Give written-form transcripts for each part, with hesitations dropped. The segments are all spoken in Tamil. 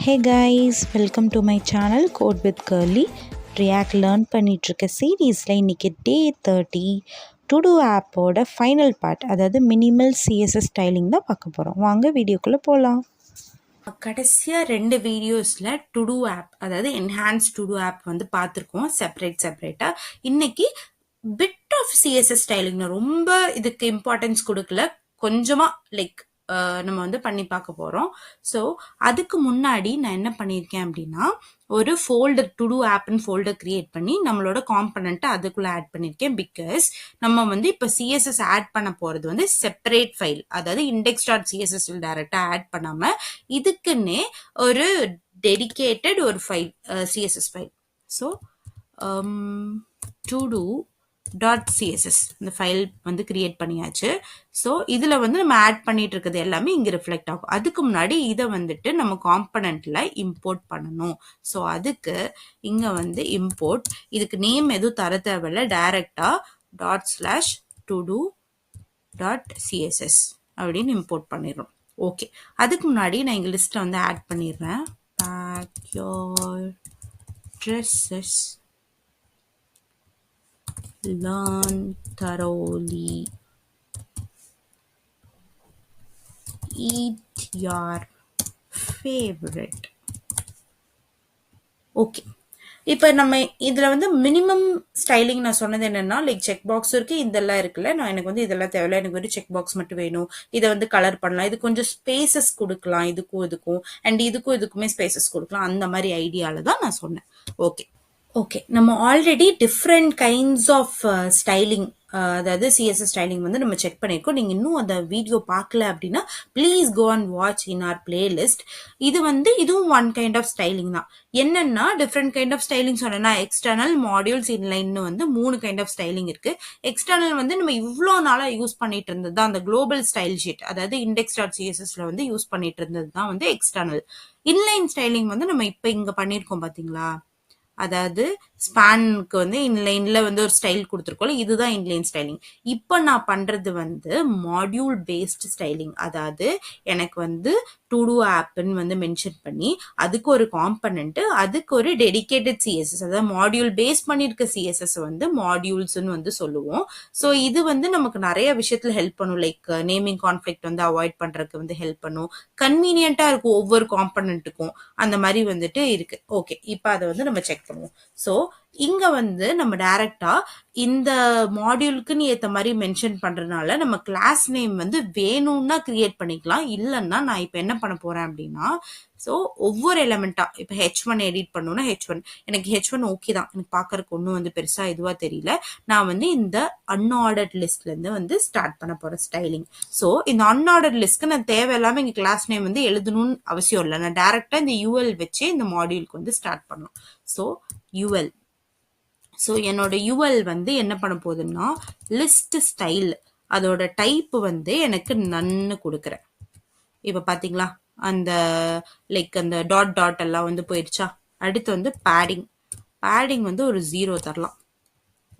Hey guys, welcome to my channel Code with Curly. React learn பண்ணிட்டுருக்க சீரீஸில் இன்றைக்கி டே 30 டுடோ ஆப்போட ஃபைனல் பார்ட், அதாவது மினிமல் சிஎஸ்எஸ் ஸ்டைலிங் தான் பார்க்க போகிறோம். வாங்க வீடியோக்குள்ளே போகலாம். கடைசியாக 2 வீடியோஸில் டுடோ ஆப், அதாவது என்ஹான்ஸ் டுடோ ஆப் வந்து பார்த்துருக்கோம் செப்பரேட்டாக. இன்னைக்கு பிட் ஆஃப் சிஎஸ்எஸ் ஸ்டைலிங் ரொம்ப இதுக்கு இம்பார்ட்டன்ஸ் கொடுக்கல, கொஞ்சமாக நம்ம வந்து பண்ணி பார்க்க போகிறோம். ஸோ அதுக்கு முன்னாடி நான் என்ன பண்ணியிருக்கேன் அப்படின்னா, ஒரு ஃபோல்டர் டுடோ ஆப்னு ஃபோல்டர் கிரியேட் பண்ணி நம்மளோட காம்பனண்ட்டை அதுக்குள்ளே ஆட் பண்ணியிருக்கேன். பிகாஸ் நம்ம வந்து இப்போ சிஎஸ்எஸ் ஆட் பண்ண போகிறது வந்து செப்பரேட் ஃபைல், அதாவது index.css டைரெக்டாக ஆட் பண்ணாமல் இதுக்குன்னே ஒரு டெடிகேட்டட் ஒரு file, CSS file. So todo.css இந்த ஃபைல் வந்து கிரியேட் பண்ணியாச்சு. ஸோ இதில் வந்து நம்ம ஆட் பண்ணிட்டு இருக்கிறது எல்லாமே இங்கே ரிஃப்ளெக்ட் ஆகும். அதுக்கு முன்னாடி இதை வந்துட்டு நம்ம காம்பனண்ட்ல இம்போர்ட் பண்ணணும். ஸோ அதுக்கு இங்கே வந்து இம்போர்ட், இதுக்கு நேம் எதுவும் தர தேவையில்ல, டைரக்டா .todo.css அப்படின்னு இம்போர்ட் பண்ணிடுறோம். ஓகே, அதுக்கு முன்னாடி நான் இங்கே லிஸ்ட்டை வந்து ஆட் பண்ணிடுறேன். pack your dresses, learn thoroughly, eat your favorite. Okay, இப்போ நம்ம இதில் வந்து மினிமம் ஸ்டைலிங் நான் சொன்னது என்னென்னா, செக் பாக்ஸ் இருக்குது, இதெல்லாம் இருக்குல்ல, நான் எனக்கு வந்து இதெல்லாம் தேவையில்ல, எனக்கு ஒரு செக் பாக்ஸ் மட்டும் வேணும். இதை வந்து கலர் பண்ணலாம், இது கொஞ்சம் ஸ்பேசஸ் கொடுக்கலாம், இதுக்கும் அண்ட் இதுக்குமே ஸ்பேசஸ் கொடுக்கலாம். அந்த மாதிரி ஐடியாவில் தான் நான் சொன்னேன். ஓகே, நம்ம already different kinds of styling, அதாவது சிஎஸ்எஸ் ஸ்டைலிங் வந்து நம்ம செக் பண்ணியிருக்கோம். நீங்கள் இன்னும் அந்த வீடியோ பார்க்கல அப்படின்னா please go and watch in our playlist. இதுவும் ஒன் கைண்ட் ஆஃப் ஸ்டைலிங் தான். என்னன்னா டிஃப்ரெண்ட் கைண்ட் ஆஃப் ஸ்டைலிங் சொன்னா, எக்ஸ்டர்னல், மாடியூல்ஸ், இன்லைன்னு வந்து 3 கைண்ட் ஆஃப் ஸ்டைலிங் இருக்கு. எக்ஸ்டர்னல் வந்து நம்ம இவ்வளோ நாளாக யூஸ் பண்ணிட்டு இருந்தது தான் அந்த குளோபல் ஸ்டைல் ஷீட், அதாவது index.cssல வந்து யூஸ் பண்ணிட்டு இருந்தது தான் வந்து எக்ஸ்டர்னல். இன்லைன் ஸ்டைலிங் வந்து நம்ம இப்போ இங்கே பண்ணியிருக்கோம் பார்த்தீங்களா, அதாவது ஸ்பானுக்கு வந்து இன்லைன்ல வந்து ஒரு ஸ்டைல் கொடுத்துருக்கோம், இதுதான் இன்லைன் ஸ்டைலிங். இப்போ நான் பண்றது வந்து மாடியூல் பேஸ்ட் ஸ்டைலிங், அதாவது எனக்கு வந்து டுடோ ஆப்னு வந்து மென்ஷன் பண்ணி அதுக்கு ஒரு காம்பனண்ட், அதுக்கு ஒரு டெடிகேட்டட் சிஎஸ்எஸ், அதாவது மாடியூல் பேஸ் பண்ணியிருக்க சிஎஸ்எஸ் வந்து மாடியூல்ஸ்ன்னு வந்து சொல்லுவோம். ஸோ இது வந்து நமக்கு நிறைய விஷயத்துல ஹெல்ப் பண்ணும், நேமிங் கான்ஃபிளிக்ட் வந்து அவாய்ட் பண்றதுக்கு வந்து ஹெல்ப் பண்ணும், கன்வீனியன்ட்டா இருக்கும் ஒவ்வொரு காம்பனண்ட்டுக்கும், அந்த மாதிரி வந்துட்டு இருக்கு. ஓகே, இப்போ அதை வந்து நம்ம செக் பண்ணுவோம். ஸோ இங்க வந்து நம்ம டைரக்டா இந்த மாடியூலுக்குன்னு ஏற்ற மாதிரி மென்ஷன் பண்றதுனால நம்ம கிளாஸ் நேம் வந்து வேணும்னா கிரியேட் பண்ணிக்கலாம், இல்லைன்னா நான் இப்போ என்ன பண்ண போறேன் அப்படின்னா, ஸோ ஒவ்வொரு எலிமெண்டா இப்போ H1 எடிட் பண்ணணும்னா H1, எனக்கு H1 ஓகே தான், எனக்கு பார்க்கறதுக்கு ஒன்றும் வந்து பெருசா இதுவா தெரியல. நான் வந்து இந்த அன்ஆர்டர்ட் லிஸ்ட்ல இருந்து வந்து ஸ்டார்ட் பண்ண போறேன் ஸ்டைலிங். ஸோ இந்த அன்ஆர்டர்ட் லிஸ்ட்க்கு நான் தேவையில்லாம இங்க கிளாஸ் நேம் வந்து எழுதணும்னு அவசியம் இல்லை, நான் டைரக்டா இந்த யூஎல் வச்சு இந்த மாடியூலுக்கு வந்து ஸ்டார்ட் பண்ணணும். ஸோ யூஎல், ஸோ என்னோட யூஎல் வந்து என்ன பண்ண போகுதுன்னா லிஸ்ட் ஸ்டைல், அதோட டைப் வந்து எனக்கு நன்னு கொடுக்குறேன். இப்போ பார்த்தீங்களா அந்த அந்த டாட் எல்லாம் வந்து போயிடுச்சா. அடுத்து வந்து பேடிங் வந்து ஒரு 0 தரலாம்.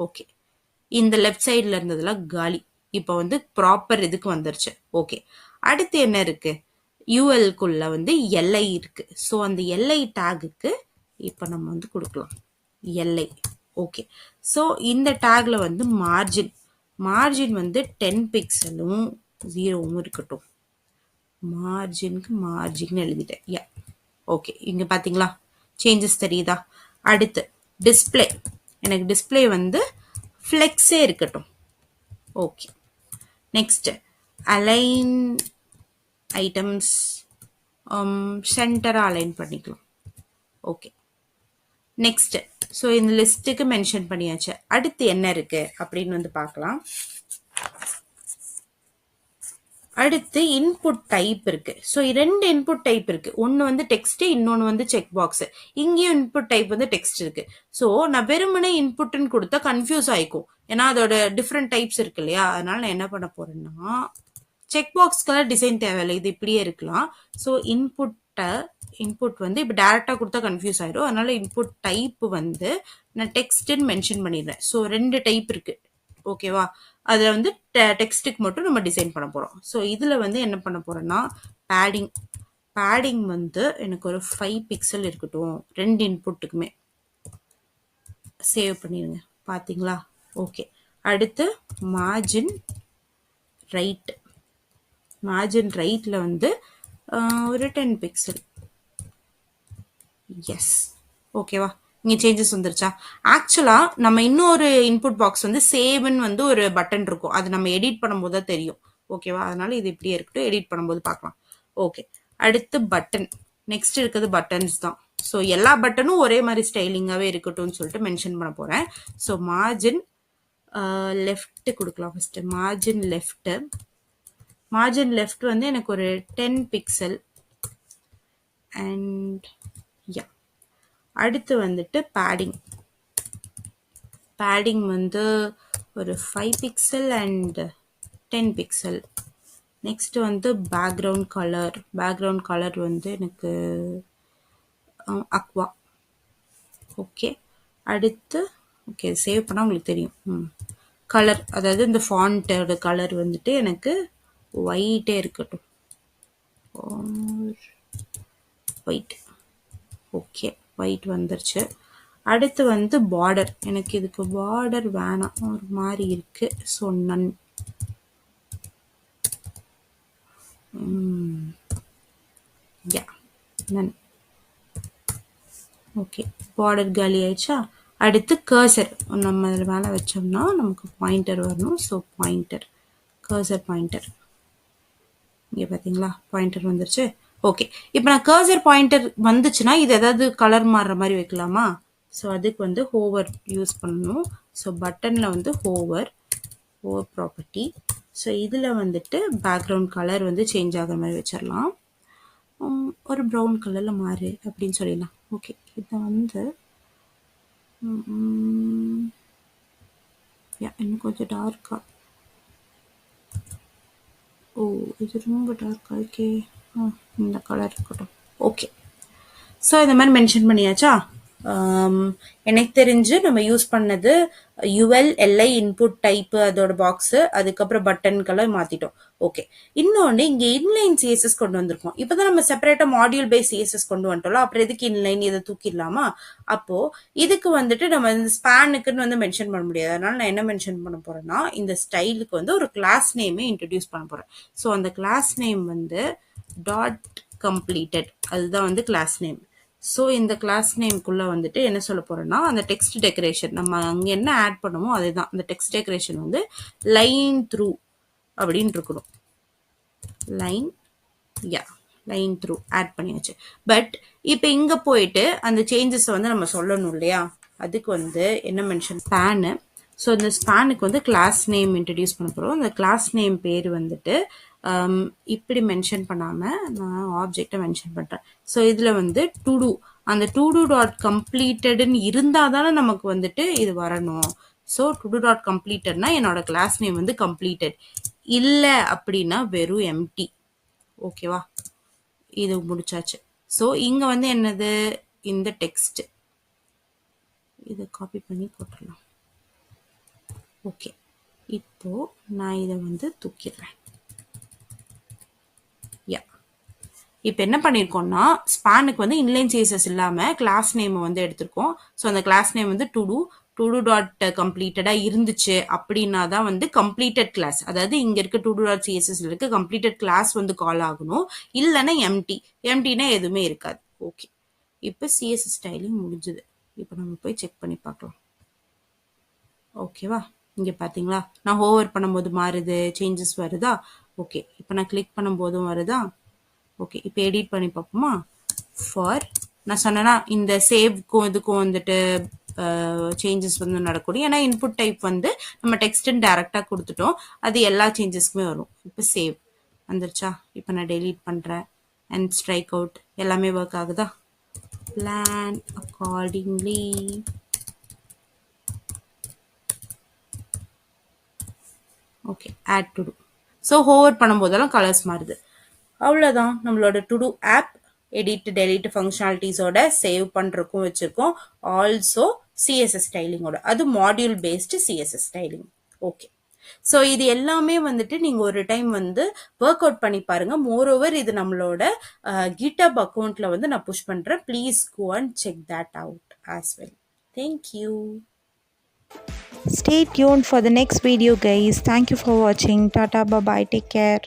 ஓகே, இந்த லெஃப்ட் சைடில் இருந்ததெல்லாம் காலி, இப்போ வந்து ப்ராப்பர் இதுக்கு வந்துருச்சு. ஓகே, அடுத்து என்ன இருக்கு, யூஎல்குள்ள வந்து எல்ஐ இருக்கு. ஸோ அந்த எல்ஐ டேகுக்கு இப்போ நம்ம வந்து கொடுக்கலாம் எல்ஐ. ஓகே, ஸோ இந்த டேக்ல வந்து மார்ஜின் வந்து 10 பிக்சலும் 0வும் இருக்கட்டும். மார்ஜின் எழுதிட்டேன். யா, ஓகே, இங்க பாத்தீங்களா சேஞ்சஸ் தெரியுதா. அடுத்து டிஸ்பிளே, எனக்கு டிஸ்பிளே வந்து ஃப்ளெக்ஸே இருக்கட்டும். ஓகே, நெக்ஸ்ட் அலைன் ஐட்டம்ஸ், சென்டரா அலைன் பண்ணிக்கலாம். ஓகே, நெக்ஸ்ட் ஸோ இந்த லிஸ்ட்டுக்கு மென்ஷன் பண்ணியாச்சு. அடுத்து என்ன இருக்கு அப்படின்னு வந்து பார்க்கலாம். அடுத்து இன்புட் டைப் இருக்கு. ஸோ 2 இன்புட் டைப் இருக்கு, ஒன்று வந்து டெக்ஸ்ட், இன்னொன்று வந்து செக் பாக்ஸ். இங்கேயும் இன்புட் டைப் வந்து டெக்ஸ்ட் இருக்கு. ஸோ நான் வெறுமனே இன்புட்னு கொடுத்தா கன்ஃபியூஸ் ஆயிக்கும், ஏன்னா அதோட டிஃப்ரெண்ட் டைப்ஸ் இருக்கு இல்லையா. அதனால நான் என்ன பண்ண போறேன்னா, செக் பாக்ஸ்க்கெல்லாம் டிசைன் தேவையில்லை, இது இப்படியே இருக்கலாம். ஸோ இன்புட் வந்து இப்போ டைரக்டா கொடுத்தா கன்ஃபியூஸ் ஆயிடும், அதனால இன்புட் டைப் வந்து நான் டெக்ஸ்ட்னு மென்ஷன் பண்ணிடுறேன். ஸோ 2 டைப் இருக்கு, ஓகேவா. அதில் வந்து டெக்ஸ்ட்டுக்கு மட்டும் நம்ம டிசைன் பண்ண போகிறோம். ஸோ இதில் வந்து என்ன பண்ண போகிறோன்னா பேடிங் வந்து எனக்கு ஒரு 5 பிக்சல் இருக்கட்டும், 2 இன்புட்டுக்குமே. சேவ் பண்ணிடுங்க. பார்த்தீங்களா? ஓகே. அடுத்து மார்ஜின் ரைட். மார்ஜின் ரைட்டில் வந்து ஒரு 10 பிக்சல். எஸ். ஓகேவா? இங்கே சேஞ்சஸ் வந்துருச்சா? ஆக்சுவலாக நம்ம இன்னொரு இன்புட் பாக்ஸ் வந்து சேவ்னு வந்து ஒரு பட்டன் இருக்கும். அது நம்ம எடிட் பண்ணும்போது தான் தெரியும். ஓகேவா? அதனால இது இப்படியே இருக்கட்டும். எடிட் பண்ணும்போது பார்க்கலாம். ஓகே. அடுத்து பட்டன். நெக்ஸ்ட் இருக்கிறது பட்டன்ஸ் தான். ஸோ எல்லா பட்டனும் ஒரே மாதிரி ஸ்டைலிங்காகவே இருக்கட்டும்னு சொல்லிட்டு மென்ஷன் பண்ண போகிறேன். ஸோ மார்ஜின் லெஃப்ட் கொடுக்கலாம் first. Margin left. Margin left வந்து எனக்கு ஒரு 10 பிக்சல். And yeah. அடுத்து வந்துட்டு பேடிங். பேடிங் வந்து ஒரு 5 பிக்சல் அண்ட் 10 பிக்சல். நெக்ஸ்ட் வந்து பேக்ரவுண்ட் கலர். பேக்ரவுண்ட் கலர் வந்து எனக்கு அக்வா. ஓகே. அடுத்து ஓகே சேவ் பண்ணால் உங்களுக்கு தெரியும். கலர், அதாவது இந்த ஃபாண்ட்டோட கலர் வந்துட்டு எனக்கு ஒயிட்டே இருக்கட்டும். ஒயிட். ஓகே, ஒயிட் வந்துருச்சு. அடுத்து வந்து பார்டர். எனக்கு இதுக்கு பார்டர் வேணாம், ஒரு மாதிரி இருக்கு. So none. Yeah, none. Okay, border காலி ஆயிடுச்சா? அடுத்து கர்சர். நம்ம அதில் மேலே வச்சோம்னா நமக்கு பாயிண்டர் வரணும். So pointer, cursor pointer. இங்கே பார்த்தீங்களா, பாயிண்டர் வந்துருச்சு. ஓகே, இப்போ நான் கர்சர் பாயிண்டர் வந்துச்சுன்னா இது ஏதாவது கலர் மாறுற மாதிரி வைக்கலாமா? ஸோ அதுக்கு வந்து ஹோவர் யூஸ் பண்ணணும். ஸோ பட்டனில் வந்து ஹோவர் ப்ராப்பர்ட்டி. ஸோ இதில் வந்துட்டு பேக்ரவுண்ட் கலர் வந்து சேஞ்ச் ஆகிற மாதிரி வச்சிடலாம். ஒரு ப்ரௌன் கலரில் மாறு அப்படின்னு சொல்லிடலாம். ஓகே, இதை வந்து இன்னும் கொஞ்சம் டார்க்காக. ஓ, இது ரொம்ப டார்க்காக இருக்கே. இந்த கலர் இருக்கட்டும். ஓகே, ஸோ இந்த மாதிரி மென்ஷன் பண்ணியாச்சா? எனக்கு தெரிஞ்சு நம்ம யூஸ் பண்ணது ULLI இன்புட் டைப்பு, அதோட பாக்ஸு, அதுக்கப்புறம் பட்டன் கலர் மாற்றிட்டோம். ஓகே, இன்னொன்று இங்கே இன்லைன் CSS கொண்டு வந்திருக்கோம். இப்போ தான் நம்ம செப்பரேட்டாக மாடியூல் பேஸ் CSS கொண்டு வந்துட்டோம். அப்புறம் எதுக்கு இன்லைன், இதை தூக்கிடலாமா? அப்போது இதுக்கு வந்துட்டு நம்ம இந்த ஸ்பேனுக்குன்னு வந்து மென்ஷன் பண்ண முடியாது. அதனால நான் என்ன மென்ஷன் பண்ண போகிறேன்னா, இந்த ஸ்டைலுக்கு வந்து ஒரு கிளாஸ் நேமே இன்ட்ரடியூஸ் பண்ண போகிறேன். ஸோ அந்த கிளாஸ் நேம் வந்து டாட் கம்ப்ளீட்டட், அதுதான் வந்து கிளாஸ் நேம். ஸோ இந்த கிளாஸ் நேம்குள்ளே வந்துட்டு என்ன சொல்ல போகிறேன்னா, அந்த டெக்ஸ்ட் டெக்கரேஷன் நம்ம அங்கே என்ன ஆட் பண்ணுமோ அதுதான். அந்த டெக்ஸ்ட் டெக்கரேஷன் வந்து லைன் த்ரூ அப்படின்னு இருக்கணும். லைன், யா, லைன் த்ரூ ஆட் பண்ணியாச்சு. பட் இப்போ இங்கே போயிட்டு அந்த சேஞ்சஸை வந்து நம்ம சொல்லணும் இல்லையா? அதுக்கு வந்து என்ன மென்ஷன், ஸ்பேனு. ஸோ இந்த ஸ்பேனுக்கு வந்து கிளாஸ் நேம் இன்ட்ரடியூஸ் பண்ண போகிறோம். அந்த கிளாஸ் நேம் பேர் வந்துட்டு இப்படி மென்ஷன் பண்ணாமல் நான் ஆப்ஜெக்டை மென்ஷன் பண்ணுறேன். ஸோ இதில் வந்து டு டூ, அந்த டு டூ டாட் கம்ப்ளீட்டடுன்னு இருந்தால் தானே நமக்கு வந்துட்டு இது வரணும். ஸோ டு டூ டாட் கம்ப்ளீட்டட்னா என்னோட கிளாஸ் நேம் வந்து கம்ப்ளீட்டட். இல்லை அப்படின்னா வெறும் எம்டி. ஓகேவா? இது முடிச்சாச்சு. ஸோ இங்கே வந்து என்னது, இந்த டெக்ஸ்ட். இதை காப்பி பண்ணி போட்டுடலாம். ஓகே, இப்போ நான் இதை வந்து தூக்கிடுறேன். இப்போ என்ன பண்ணியிருக்கோம்னா, ஸ்பேனுக்கு வந்து இன்லைன் CSS இல்லாமல் கிளாஸ் நேம் வந்து எடுத்திருக்கோம். ஸோ அந்த கிளாஸ் நேம் வந்து டு டூ டாட் கம்ப்ளீட்டடாக இருந்துச்சு அப்படின்னா தான் வந்து கம்ப்ளீட்டட் கிளாஸ். அதாவது இங்கே இருக்க டு டூ டாட் CSS இருக்க கம்ப்ளீட்டட் கிளாஸ் வந்து கால் ஆகணும். இல்லைன்னா எம்டினா எதுவுமே இருக்காது. ஓகே, இப்போ CSS ஸ்டைலிங் முடிஞ்சுது. இப்போ நம்ம போய் செக் பண்ணி பார்க்கலாம். ஓகேவா? இங்கே பார்த்தீங்களா, நான் ஹோவர் பண்ணும்போது மாறுது, சேஞ்சஸ் வருதா? ஓகே, இப்போ நான் கிளிக் பண்ணும்போதும் வருதா? ஓகே, இப்போ எடிட் பண்ணி பார்ப்போமா? ஃபார் நான் சொன்னேன்னா இந்த சேவ்க்கும் இதுக்கும் வந்துட்டு சேஞ்சஸ் வந்து நடக்கணும். ஏன்னா இன்புட் டைப் வந்து நம்ம டெக்ஸ்ட்ன்னு டேரெக்டாக கொடுத்துட்டோம். அது எல்லா சேஞ்சஸ்க்குமே வரும். இப்போ சேவ் வந்துருச்சா? இப்போ நான் டெலீட் பண்ணுறேன் அண்ட் ஸ்ட்ரைக் அவுட். எல்லாமே ஒர்க் ஆகுதா? Plan accordingly. Okay, add to do. So hover பண்ணும்போதெல்லாம் கலர்ஸ் மாறுது. அவ்வளோதான், நம்மளோட to do app edit delete ஃபங்க்ஷனாலிட்டிஸோட சேவ் பண்ணுறக்கும் வச்சுருக்கோம். ஆல்சோ CSS ஸ்டைலிங்கோட, அது module based CSS styling. Okay, so இது எல்லாமே வந்துட்டு நீங்கள் ஒரு டைம் வந்து ஒர்க் அவுட் பண்ணி பாருங்கள். மோரோவர் இது நம்மளோட GitHub அக்கௌண்ட்டில் வந்து நான் புஷ் பண்ணுறேன். Please go and check that out as well. Thank you. Stay tuned for the next video guys. Thank you for watching. Tata, bye bye, take care.